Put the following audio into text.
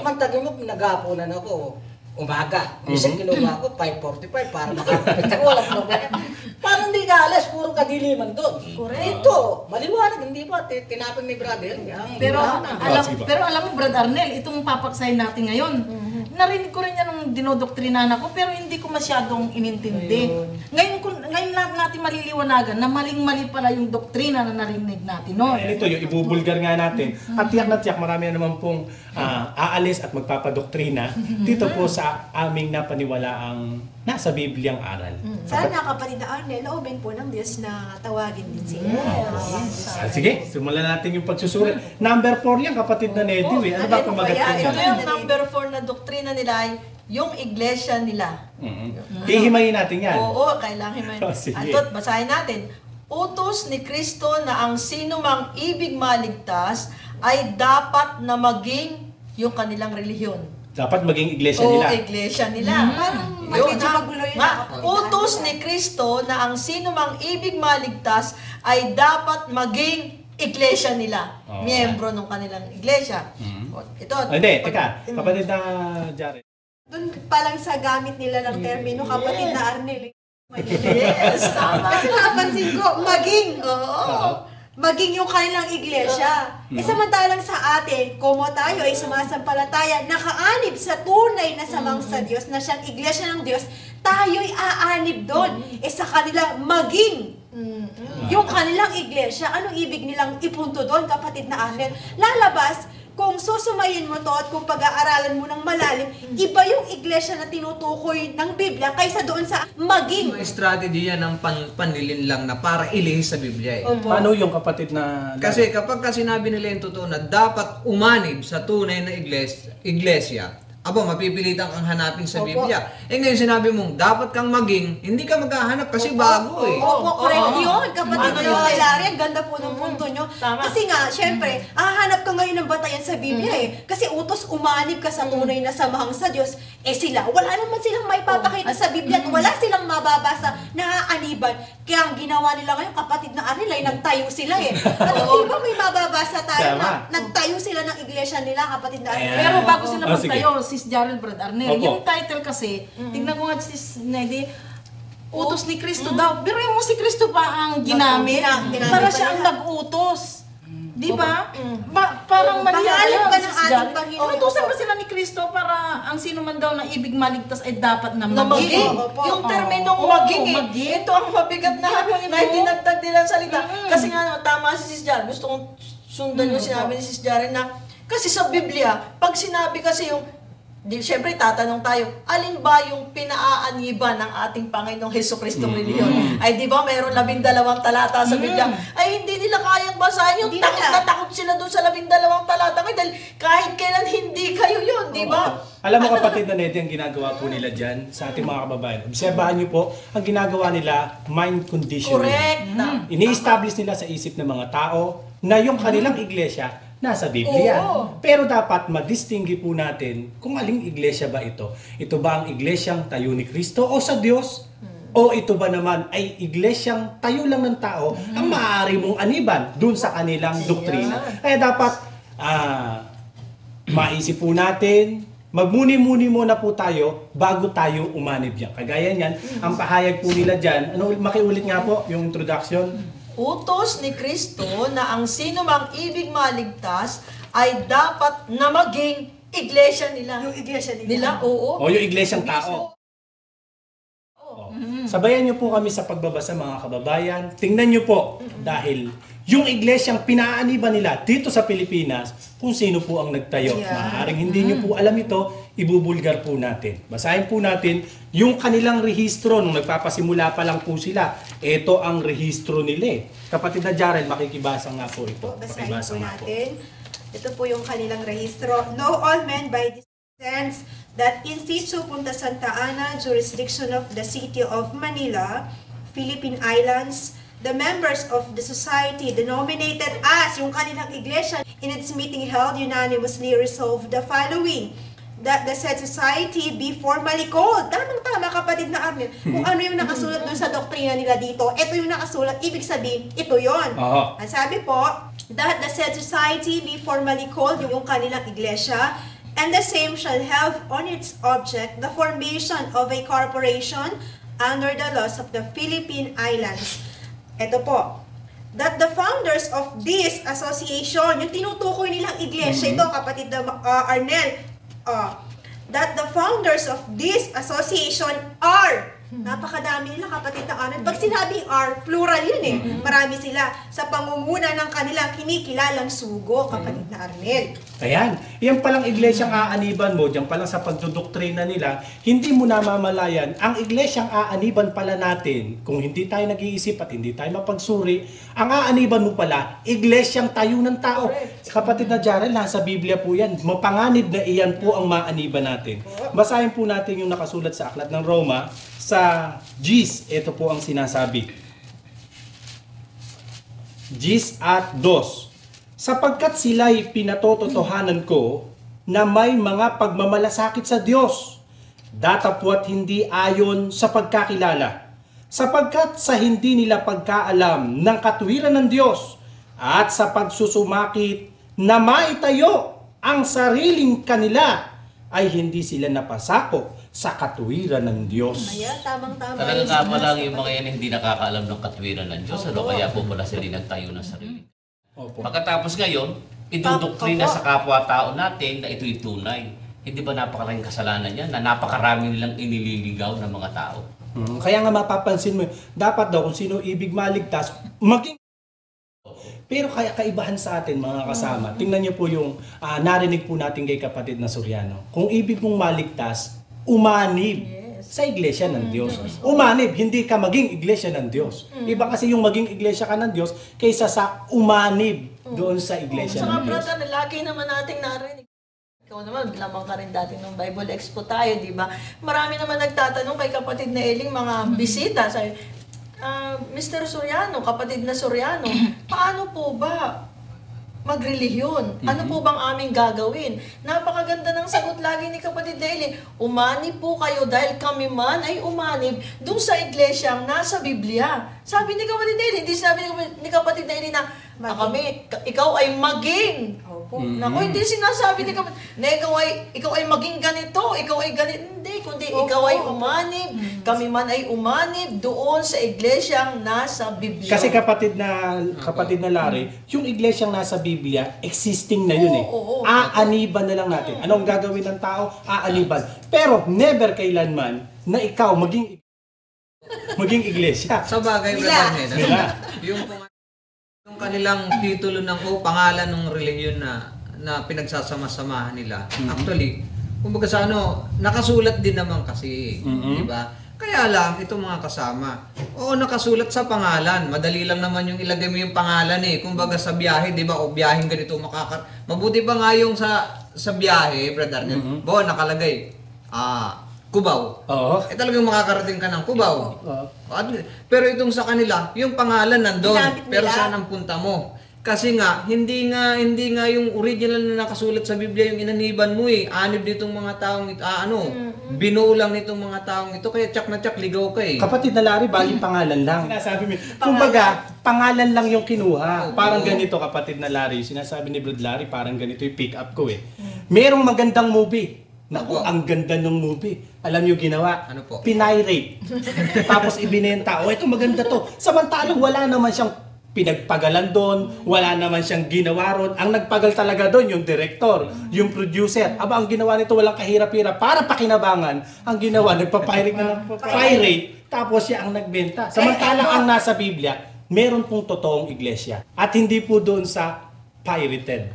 Samantagin mo, nag-aapunan ako. Umaga. Minsan kinuha ko 5:45 para makakapit ko. Walang problema. Parang hindi ka alas, puro kadiliman doon. Ito, maliwanag, hindi ba? Tinapin ni brother. Pero alam mo, Brad Arnel, itong papaksahin natin ngayon, narinig ko rin yan nung dinodoktrinan ako, pero hindi ko masyadong inintindi. Ngayon lahat natin maliliwanagan na maling-mali pala yung doktrina na narinig natin noon. Ito yung ibubulgar nga natin. At tiyak na tiyak, marami na naman pong aalis at magpapadoktrina dito po sa aming napaniwalaang nasa Bibliang aral. Sana kapatid na Arnel, loobin po ng Diyos na tawagin din sila. Sige, simulan natin yung pagsusuri. Number 4 yan, kapatid na Neddy. Ano ba pamagat ko Ito yung number 4 na doktrina nila ay yung iglesia nila. Hihimayin natin yan. Oo, kailangan himayin. At basahin natin. Utos ni Kristo na ang sino mang ibig maligtas ay dapat na maging yung kanilang relihiyon. Dapat maging iglesia nila. Oo, iglesia nila. Medyo magulo yun. Utos ni Kristo na ang sino mang ibig maligtas ay dapat maging iglesia nila. Miyembro ng kanilang iglesia. Ito. Hindi, teka. Kapatid na Jared. Doon pa lang sa gamit nila ng termino, kapatid na Arnel. Yes, tama. Kasi napansin ko, maging yung kanilang iglesia. Samantalang sa atin, como tayo ay sumasampalataya, nakaanib sa tunay na samang sa Diyos, na siyang iglesia ng Diyos, tayo'y aanib doon. Sa kanila, maging yung kanilang iglesia. Anong ibig nilang ipunto doon, kapatid na Arnel? Lalabas, kung susumayin mo to at kung pag-aaralan mo ng malalim, iba yung iglesia na tinutukoy ng Biblia kaysa doon sa maging. May strategy yan ng panlilinlang na para ilihis sa Biblia eh. Paano yung kapatid na... Kasi kapag sinabi nila yung totoo na dapat umanib sa tunay na iglesia, mapipilitan kang hanapin sa Biblia. Ngayon sinabi mong, dapat kang maging, hindi ka maghahanap kasi bago eh. Correct yun. Kapatid na Larry, ang ganda po ng punto nyo. Kasi nga, syempre, hahanap ka ngayon ng batayan sa Biblia eh. Kasi utos umanib ka sa tunay na samahang sa Diyos. Sila, wala naman silang maipapakita sa Biblia at wala silang mababasa na aaniban. Kaya ang ginawa nila ngayon, kapatid na Arnel, ay nagtayo sila eh. At hindi ba may mababasa tayo na nagtayo sila ng iglesia nila, kapatid na Arnel? Pero bago sila magtayo, Sis Jared, Brad Arnel, yung title kasi, tignan ko nga Sis Neddy, utos ni Kristo daw. Pero yung si Kristo pa ang ginamit para siya ang nag-utos. Di ba? Parang mali Pangalan ba ng ating Panginoon? Utusan ba sila ni Kristo para ang sino man daw na ibig maligtas ay dapat na maging? Yung terminong maging eh. Ito ang mabigat na dinagdag nila ang salita. Kasi nga, tama si Sis Jaren. Gusto kong sundan yung sinabi ni Sis Jaren na kasi sa Biblia, pag sinabi kasi yung siyempre tatanong tayo, alin ba yung pinaaaniban ng ating Panginoong Hesukristo reliyon? Ay di ba mayroon 12 talata sa Biblia? Ay hindi nila kayang basahin yung takot na takot sila doon sa 12 talata. Dahil kahit kailan hindi kayo yun, di ba? Alam mo kapatid na Neddy, ang ginagawa po nila dyan sa ating mga kababayan. Obserbahan niyo po, ang ginagawa nila, mind conditioning. Correct. Ini-establish nila sa isip ng mga tao na yung kanilang iglesia nasa Biblia. Pero dapat madistinggi po natin kung aling iglesia ba ito. Ito ba ang iglesyang tayo ni Kristo o sa Diyos? O ito ba naman ay iglesyang tayo lang ng tao ang maaari mong aniban dun sa kanilang doktrina? Kaya dapat maisip po natin, magmuni-muni muna po tayo bago tayo umanib yan. Kagaya niyan, ang pahayag po nila dyan, makiulit nga po yung introduction. Utos ni Kristo na ang sino mang ibig maligtas ay dapat na maging iglesia nila. Yung iglesia nila. Oo. O yung iglesyang tao. Sabayan niyo po kami sa pagbabasa mga kababayan. Tingnan niyo po dahil yung iglesyang pinaaniban nila dito sa Pilipinas, kung sino po ang nagtayo. Maaaring hindi niyo po alam ito, ibubulgar po natin. Basahin po natin yung kanilang rehistro nung nagpapasimula pa lang po sila. Ito ang rehistro nila. Kapatid na Jared, makikibasa nga po ito. Basahin po natin. Ito po yung kanilang rehistro. Know all men by this sense that in situ Punta Santa Ana, jurisdiction of the city of Manila, Philippine Islands, the members of the society denominated as yung kanilang iglesia in its meeting held unanimously resolved the following: that the said society be formally called. Tamang-tama kapatid na Arnel. Kung ano yung nakasulat doon sa doktrina nila dito, ito yung nakasulat, ibig sabihin, ito yon. Ang sabi po, that the said society be formally called, yung kanilang iglesia, and the same shall have on its object the formation of a corporation under the laws of the Philippine Islands. Ito po, that the founders of this association, yung tinutukoy nilang iglesia, ito kapatid na Arnel, that the founders of this association are, napakadami nila kapatid na Arnel. Pag sinabing are, plural yun eh. Marami sila sa pangunguna ng kanilang kinikilalang sugo, kapatid na Arnel. Ayan, yan palang iglesyang aaniban mo, diyan palang sa pagdodoktrina nila, hindi mo namamalayan, ang iglesyang aaniban pala natin, kung hindi tayo nag-iisip at hindi tayo mapagsuri, ang aaniban mo pala, iglesyang tayo ng tao. Kapatid na Jarel, nasa Biblia po yan, mapanganib na iyan po ang maaniban natin. Basahin po natin yung nakasulat sa Aklat ng Roma, sa Gis, ito po ang sinasabi. Gis at 2. Sapagkat sila'y pinatototohanan ko na may mga pagmamalasakit sa Diyos, datapwat hindi ayon sa pagkakilala, sapagkat sa hindi nila pagkaalam ng katuwiran ng Diyos at sa pagsusumakit na maitayo ang sariling kanila, ay hindi sila napasakop sa katuwiran ng Diyos. Ayan, tamang-tama. Talaga nga pala yung mga yan hindi nakakaalam ng katuwiran ng Diyos. Ano? Kaya po pala sila nagtayo ng sarili. Opo. Pagkatapos ngayon, idudoktrina sa kapwa-tao natin na ito'y tunay. Hindi ba napakaraming kasalanan yan na napakarami nilang inililigaw ng mga tao? Kaya nga mapapansin mo, dapat daw kung sino ibig maligtas, maging. Pero kaya kaibahan sa atin mga kasama, tingnan niyo po yung narinig po natin kay kapatid na Soriano. Kung ibig mong maligtas, umanib sa iglesia ng Diyos. Umanib, hindi ka maging iglesia ng Diyos. Iba kasi yung maging iglesia ka ng Diyos kaysa sa umanib doon sa iglesia Saka ng Diyos. brother, lagi naman nating narinig. Ikaw naman, lamang ka rin dati nung Bible Expo tayo, di ba? Marami naman nagtatanong kay kapatid na Eling, mga bisita. Sabi, Mr. Soriano, kapatid na Soriano, paano po ba magrelihiyon? Ano po bang aming gagawin? Napakaganda ng sagot lagi ni kapatid na Eling. Umanib po kayo dahil kami man ay umanib dun sa iglesyang nasa Biblia. Sabi ni kapatid na Eling, hindi sabi ni kapatid na Eling na ikaw ay maging. Naku, hindi sinasabi ni kapatid na ikaw ay maging ganito, ikaw ay ganito. Hindi, kundi ikaw ay umanib, kami man ay umanib doon sa iglesyang nasa Biblia. Kasi kapatid na Larry, yung iglesyang nasa Biblia, existing na yun eh. Aaniban na lang natin. Anong gagawin ng tao? Aaniban. Pero never kailanman na ikaw maging iglesia. Sa bagay, brother Ned, yung kanilang titulo ng pangalan ng relihiyon na pinagsasama-samahan nila. Actually, kumbaga sa nakasulat din naman kasi, di ba? Kaya lang, itong mga kasama, nakasulat sa pangalan. Madali lang naman yung ilagay mo yung pangalan eh. Kumbaga sa biyahe, di ba? O biyaheng ganito, mabuti pa nga yung sa biyahe, brother Ned. Nakalagay, Cubao. Talagang makakarating ka ng Cubao. Pero itong sa kanila, yung pangalan nandun. Pero saan ang punta mo? Kasi nga, hindi nga yung original na nakasulat sa Biblia yung inaniban mo eh. Anib nitong mga taong ito, binuo lang nitong mga taong ito, kaya tsak na tsak, ligaw ka eh. Kapatid na Larry, bali pangalan lang. Sinasabi mo, kumbaga, pangalan lang yung kinuha. Parang ganito, kapatid na Larry. Sinasabi ni Brad Larry, parang ganito yung pick up ko eh. Merong magandang movie. Naku, ang ganda ng movie. Alam niyo ginawa? Ano po? Pinirate. Tapos ibinenta. Ito maganda to. Samantalang wala naman siyang pinagpagalan doon, wala naman siyang ginawa ron. Ang nagpagal talaga doon, yung director, yung producer. Aba, ang ginawa nito walang kahirap-hirap para pakinabangan. Ang ginawa, nagpapirate na ng pirate, tapos siya ang nagbenta. Samantalang ang nasa Biblia, meron pong totoong iglesia. At hindi po doon sa pirated.